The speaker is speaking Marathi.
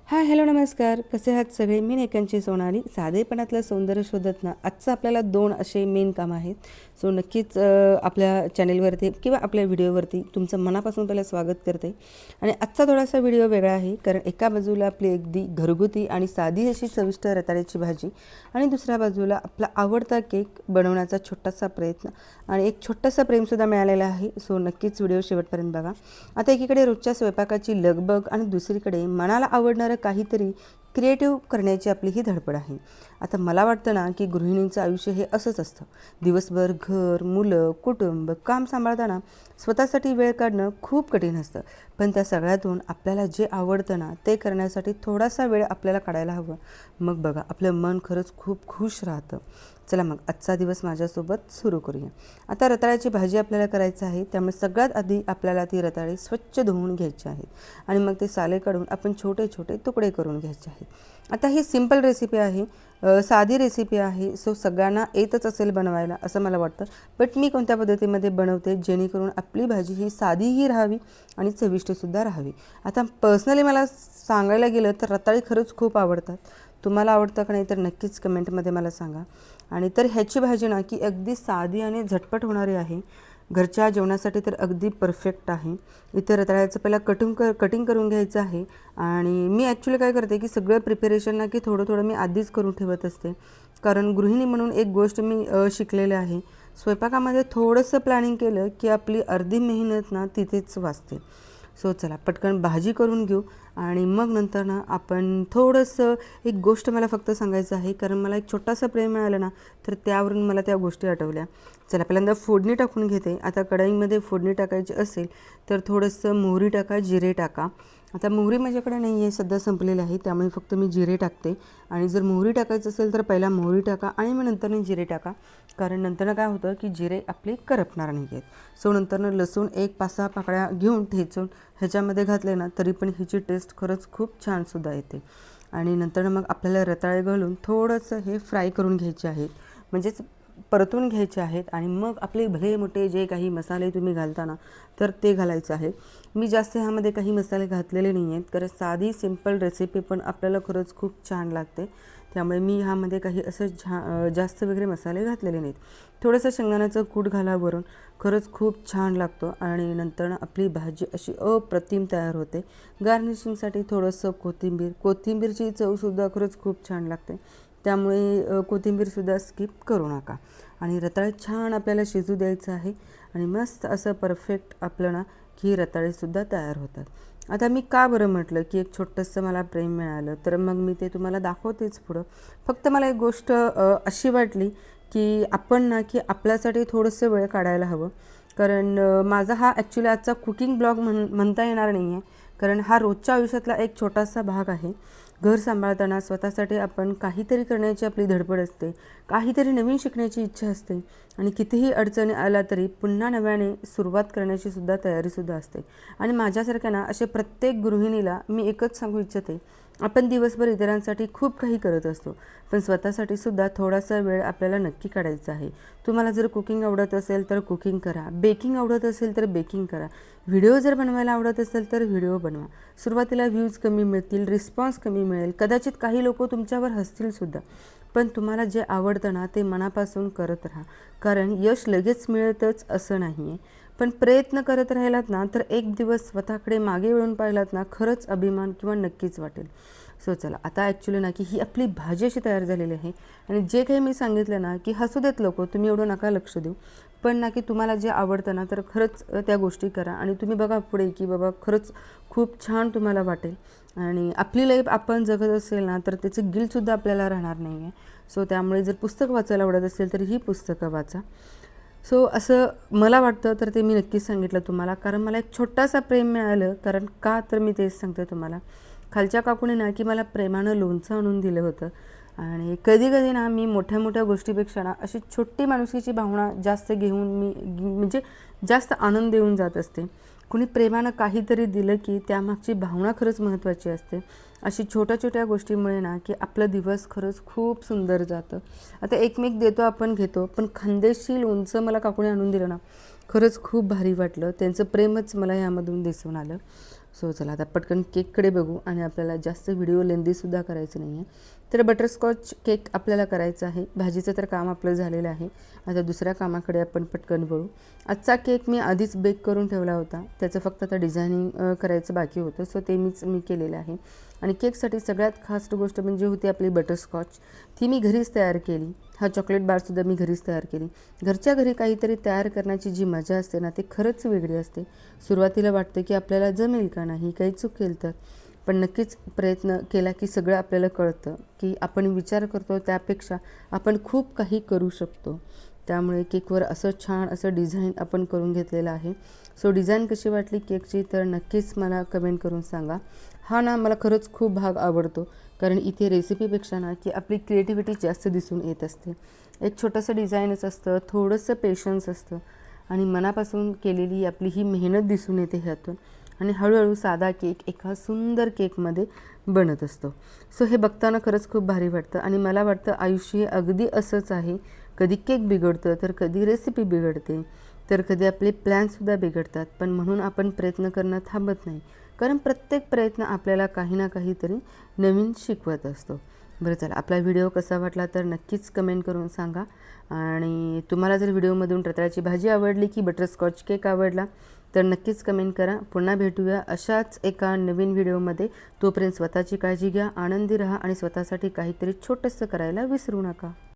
हाय हॅलो नमस्कार, कसे आहात सगळे. मी नेकांची सोनाली. साधेपणातलं सौंदर्य शोधत ना आजचं आपल्याला 2 असे मेन काम आहेत. सो नक्कीच आपल्या चॅनेलवरती किंवा आपल्या व्हिडिओवरती तुमचं मनापासून पहिलं स्वागत करते. आणि आजचा थोडासा व्हिडिओ वेगळा आहे, कारण एका बाजूला आपली अगदी घरगुती आणि साधी अशी चविष्ट रताळ्याची भाजी आणि दुसऱ्या बाजूला आपला आवडता केक बनवण्याचा छोटासा प्रयत्न आणि एक छोटासा प्रेमसुद्धा मिळालेला आहे. सो नक्कीच व्हिडिओ शेवटपर्यंत बघा. आता एकीकडे रोजच्या स्वयंपाकाची लगबग आणि दुसरीकडे मनाला आवडणारं काहीतरी क्रिएटिव्ह करण्याची आपली ही धडपड आहे. आता मला वाटतं ना की गृहिणींचं आयुष्य हे असंच असतं. दिवसभर घर, मुलं, कुटुंब, काम सांभाळताना स्वतःसाठी वेळ काढणं खूप कठीण असतं. पण त्या सगळ्यातून आपल्याला जे आवडतं ना ते करण्यासाठी थोडासा वेळ आपल्याला काढायला हवं. मग बघा, आपलं मन खरंच खूप खुश राहतं. चला मग आजचा दिवस माझ्यासोबत सुरू करूया. आता रताळ्याची भाजी आपल्याला करायची आहे, त्यामुळे सगळ्यात आधी आपल्याला ती रताळी स्वच्छ धुवून घ्यायची आहेत आणि मग ते साले काढून आपण छोटे छोटे तुकडे करून घ्यायचे आहेत. आता ही सिंपल रेसिपी आहे, साधी रेसिपी आहे. सो सगळ्यांना येतच असेल बनवायला असं मला वाटतं. बट मी कोणत्या पद्धतीमध्ये बनवते जेणेकरून आपली भाजी ही साधीही राहावी आणि चविष्टसुद्धा राहावी. आता पर्सनली मला सांगायला गेलं तर रताळी खरंच खूप आवडतात. तुम्हाला आवडतं का नाही तर नक्कीच कमेंटमध्ये मला सांगा. आणि तर ह्याची भाजी ना की अगदी साधी आणि झटपट होणारी आहे. घरच्या जेवणासाठी तर अगदी परफेक्ट आहे. इथे रताळ्याचं पहिला कटिंग करून घ्यायचं आहे. आणि मी ॲक्च्युली काय करते की सगळं प्रिपरेशन ना की थोडं थोडं मी आधीच करून ठेवत असते. कारण गृहिणी म्हणून एक गोष्ट मी शिकलेले आहे, स्वयंपाकामध्ये थोडंसं प्लॅनिंग केलं की आपली अर्धी मेहनत ना तिथेच वाचते. सो चला पटकन भाजी करून घेऊ आणि मग नंतर ना आपण थोडंसं एक गोष्ट मला फक्त सांगायचं आहे, कारण मला एक छोटासा प्रेम मिळालं ना तर त्यावरून मला त्या गोष्टी आठवल्या. चला पहिल्यांदा फोडणी टाकून घेते. आता कढईमध्ये फोडणी टाकायची असेल तर थोडंसं मोहरी टाका, जिरे टाका. आता मोहरी माझ्याकडे नाही आहे, सध्या संपलेली आहे, त्यामुळे फक्त मी जिरे टाकते. आणि जर मोहरी टाकायचं असेल तर पहिला मोहरी टाका आणि मग नंतरनं जिरे टाका, कारण नंतरनं काय होतं की जिरे आपले करपणार नाही आहेत. सो नंतरनं लसूण एक 5-6 पाकळ्या घेऊन ठेचून ह्याच्यामध्ये घातले ना तरी पण हिची टेस्ट खरंच खूप छानसुद्धा येते. आणि नंतर मग आपल्याला रताळे घालून थोडंसं हे फ्राय करून घ्यायचे आहेत, म्हणजेच परतून घ्यायचे आहेत. आणि मग आपले भले मोठे जे काही मसाले तुम्ही घालता ना तर ते घालायचे आहेत. मी जास्त ह्यामध्ये काही मसाले घातलेले नाही आहेत, कारण साधी सिंपल रेसिपी पण आपल्याला खरंच खूप छान लागते. त्यामुळे मी ह्यामध्ये काही असं जास्त वगैरे मसाले घातलेले नाहीत. थोडंसं शेंगदाण्याचं कूट घाला वरून, खरंच खूप छान लागतो. आणि नंतर आपली भाजी अशी अप्रतिम तयार होते. गार्निशिंगसाठी थोडंसं कोथिंबीरची चवसुद्धा खरंच खूप छान लागते, त्यामुळे कोथिंबीरसुद्धा स्किप करू नका. आणि रताळे छान आपल्याला शिजू द्यायचं आहे आणि मस्त असं परफेक्ट आपलं ना की रताळेसुद्धा तयार होतात. आता मी का बरं म्हटलं की एक छोटंसं मला प्रेम मिळालं, तर मग मी ते तुम्हाला दाखवतेच पुढं. फक्त मला एक गोष्ट अशी वाटली की आपण ना की आपल्यासाठी थोडंसं वेळ काढायला हवं. कारण माझा हा ॲक्च्युली आजचा कुकिंग ब्लॉग म्हणता येणार नाही आहे, कारण हा रोजच्या आयुष्यातला एक छोटासा भाग आहे. घर सांभाळताना स्वतःसाठी आपण काहीतरी करण्याची आपली धडपड असते, काहीतरी नवीन शिकण्याची इच्छा असते आणि कितीही अडचणी आल्या तरी पुन्हा नव्याने सुरुवात करण्याची सुद्धा तयारीसुद्धा असते. आणि माझ्यासारख्या असे प्रत्येक गृहिणीला मी एकच सांगू इच्छिते, आपण दिवसभर इतरांसाठी खूप काही करत असतो, पण स्वतःसाठी सुद्धा थोडासा वेळ आपल्याला नक्की काढायचा आहे. तुम्हाला जर कुकिंग आवडत असेल तर कुकिंग करा, बेकिंग आवडत असेल तर बेकिंग करा, व्हिडिओ जर बनवायला आवडत असेल तर व्हिडिओ बनवा. सुरुवातीला व्ह्यूज कमी मिळतील, रिस्पॉन्स कमी मिळेल, कदाचित काही लोक तुमच्यावर हसतीलसुद्धा, पण तुम्हाला जे आवडतं ना ते मनापासून करत राहा. कारण यश लगेच मिळतच असं नाही आहे, पण प्रयत्न करत राहिलात ना तर एक दिवस स्वतःकडे मागे वळून पाहिलात ना खरंच अभिमान किंवा नक्कीच वाटेल. सो चला आता ॲक्च्युली ना की ही आपली भाजी अशी तयार झालेली आहे. आणि जे काही मी सांगितलं ना की हसू देत लोक, तुम्ही एवढं नका लक्ष देऊ, पण ना की तुम्हाला जे आवडतं ना तर खरंच त्या गोष्टी करा आणि तुम्ही बघा पुढे की बाबा खरंच खूप छान तुम्हाला वाटेल. आणि आपली लाईफ आपण जगत असेल ना तर त्याचं गिल्टसुद्धा आपल्याला राहणार नाही आहे. सो त्यामुळे जर पुस्तक वाचायला आवडत असेल तर ही पुस्तकं वाचा. सो असं मला वाटतं, तर ते मी नक्कीच सांगितलं तुम्हाला, कारण मला एक छोटासा प्रेम मिळालं. कारण का तर मी तेच सांगते तुम्हाला, खालच्या काकूने ना की मला प्रेमानं लोणचं आणून दिलं होतं. आणि कधी कधी ना मी मोठ्या मोठ्या गोष्टीपेक्षा ना अशी छोटी माणुसकीची भावना जास्त घेऊन म्हणजे जास्त आनंद देऊन जात असते. कुणी प्रेमानं काहीतरी दिलं की त्यामागची भावना खरंच महत्त्वाची असते. अशी छोट्या छोट्या गोष्टीमुळे ना की आपलं दिवस खरंच खूप सुंदर जातं. आता एकमेक देतो आपण घेतो, पण खानदेशी लोणचं मला काकूने आणून दिलं ना खरंच खूप भारी वाटलं. त्यांचं प्रेमच मला ह्यामधून दिसून आलं. सो चला आता पटकन केककडे बघू आणि आपल्याला जास्त व्हिडिओ लेंदीसुद्धा करायचं नाही आहे. तर बटरस्कॉच केक आपल्याला करायचा आहे. भाजीचं तर काम आपलं झालेलं आहे. आता दुसऱ्या कामाकडे आपण पटकन वळू. आजचा केक मी आधीच बेक करून ठेवला होता. त्याचं फक्त आता डिझायनिंग करायचं बाकी होतं. सो ते मी केलेलं आहे. आणि केकसाठी सगळ्यात खास गोष्ट म्हणजे होती आपली बटरस्कॉच. ती मी घरीच तयार केली. हा चॉकलेट बारसुद्धा मी घरीच तयार केली. घरच्या घरी काहीतरी तयार करण्याची जी मजा असते ना, ती खरंच वेगळी असते. सुरुवातीला वाटतं की आपल्याला जमेल का नाही, काही चुकेल तर, पण नक्कीच प्रयत्न केला की सगळं आपल्याला कळतं की आपण विचार करतो त्यापेक्षा आपण खूप काही करू शकतो. त्यामुळे केकवर असं छान असं डिझाईन आपण करून घेतलेलं आहे. सो डिझाईन कशी वाटली केकची तर नक्कीच मला कमेंट करून सांगा. हा ना मला खरंच खूप भाग आवडतो, कारण इथे रेसिपीपेक्षा ना की आपली क्रिएटिव्हिटी जास्त दिसून येत असते. एक छोटंसं डिझाईनच असतं, थोडंसं पेशन्स असतं आणि मनापासून केलेली आपली ही मेहनत दिसून येते ह्यातून. आणि हळूहळू साधा केक एका सुंदर केकमध्ये बनत असतो. सो हे बघताना खरंच खूप भारी वाटतं आणि मला वाटतं आयुष्य अगदी असंच आहे. कधी केक बिघडतं, तर कधी रेसिपी बिघडते, तर कधी आपले प्लॅनसुद्धा बिघडतात. पण म्हणून आपण प्रयत्न करणं थांबत नाही, कारण प्रत्येक प्रयत्न आपल्याला काही ना काहीतरी नवीन शिकवत असतो. बरं चला, आपला व्हिडिओ कसा वाटला तर नक्कीच कमेंट करून सांगा. आणि तुम्हाला जर व्हिडिओमधून रताळ्याची भाजी आवडली की बटरस्कॉच केक आवडला तर नक्कीच कमेंट करा. पुन्हा भेटूया अशाच एका नवीन व्हिडिओमध्ये. तोपर्यंत स्वतःची काळजी घ्या, आनंदी राहा आणि स्वतःसाठी काहीतरी छोटंसं करायला विसरू नका.